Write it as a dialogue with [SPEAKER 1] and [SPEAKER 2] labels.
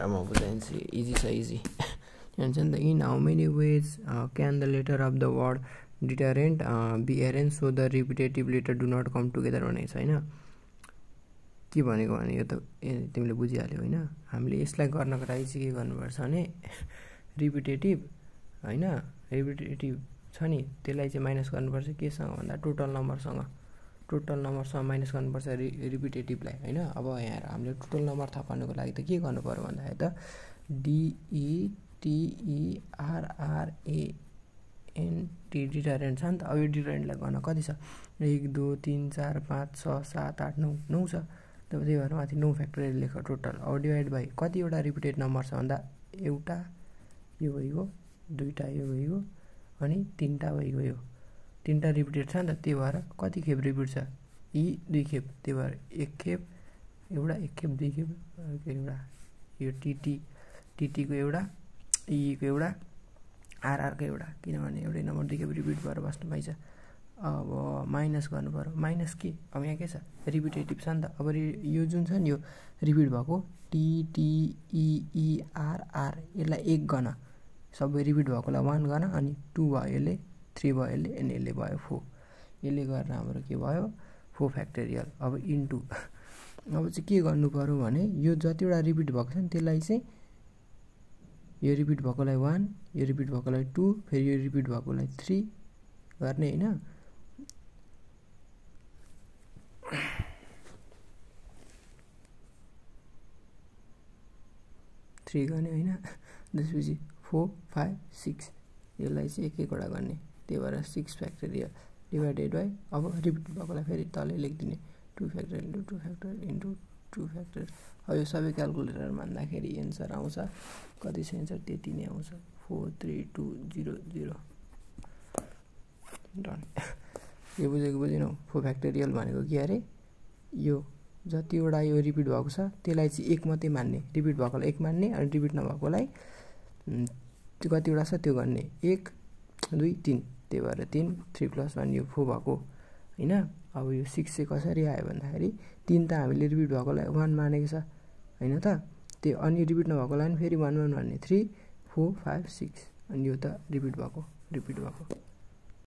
[SPEAKER 1] आएर म बुझाइदिन्छु इजी छ इजी भन्छ नि त in how many ways can the letter of the word deterrent be arrange so the repetitive letter do not come together भनेको छ होइन के भनेको भने यो त तिमीले बुझिहाल्यौ होइन हामीले यसलाई गर्नको लागि चाहिँ के गर्नुपर्छ भने रिपिटेटिभ होइन रिपिटेटिभ छ नि त्यसलाई चाहिँ माइनस गर्नुपर्छ केसँग भन्दा टोटल नम्बरसँग माइनस गर्नुपर्छ रिपिटेटिभलाई होइन अब यहाँ हामीले टोटल नम्बर थाहा पार्नुको लागि त के गर्नु पर्यो भन्दाखेरि त DETERRANT डिटरेन्ट छ नि त अब यो डिटरेन्टलाई गर्न कति छ 1 2 3 4 5 6 7 8 9 छ तब त्यही भएर माथि 9 फ्याक्टोरियल लेख टोटल अब डिभाइड बाई कतिवटा रिपिटेड नम्बर छ भन्दा एउटा यो भइगयो दुईटा यो भइगयो अनि तीनटा भइगयो तीनटा रिपिटेड छ नि त त्यही भएर कति खेप रिपिट छ यी दुई खेप त्यही भएर एक खेप एउटा एक खेप दुई खेप एउटा यो टीटीको एउटा ईको एउटा आरआरको एउटा किनभने एउटै नम्बर दुई खेप रिपिट भएर बस्नु पाइन्छ अब माइनस गर्नु पर्यो माइनस के अब यहाँ के छ रिपिटेटिभ छ नि त अब यो जुन छ नि यो रिपिट भएको TTEERR यसलाई 1 गर्न सबै रिपिट भएकोलाई 1 गर्न अनि 2 भयो यसले 3 भयो यसले अनि यसले भयो 4 यसले गरेर हाम्रो के भयो 4 फ्याक्टोरियल अब इन्टु अब चाहिँ के गर्नु पर्यो भने यो जतिवटा रिपिट भएको छ नि त्यसलाई चाहिँ यो रिपिट भएकोलाई 1 यो रिपिट भएकोलाई 2 फेरि यो रिपिट भएकोलाई 3 गर्ने होइन 3 गर्ने होइन त्यसपछि 4 5 6 यसलाई चाहिँ एक एकवटा गर्ने त्यही भएर 6 फ्याक्टोरियल डिभाइडेड बाई अब रिपिट भएकोलाई फेरि तलै लेखिदिने 2 factorial into 2 factorial into 2 factorial अब यो सबै क्यालकुलेटर मान्दाखेरि एन्सर आउँछ कति छ एन्सर त्यति नै आउँछ 43200 डन यो बुझेनौ 4 फ्याक्टोरियल भनेको के अरे यो जतिवटा यो रिपिट भएको छ त्यसलाई चाहिँ एक मात्रै मान्ने रिपिट भएकोलाई एक मान्ने अनि रिपिट नभएकोलाई त्यो कतिवटा छ त्यो गर्ने 1 2 3 त्यही भएर 3 3 + 1 यो 4 भएको होइन अब यो 6 चाहिँ कसरी आयो भन्दाखेरि 3 त हामीले रिपिट भएकोलाई 1 मानेको छ होइन त त्यो अनि रिपिट नभएकोलाई पनि फेरि 1 1 मान्ने 3 4 5 6 अनि यो त रिपिट भएको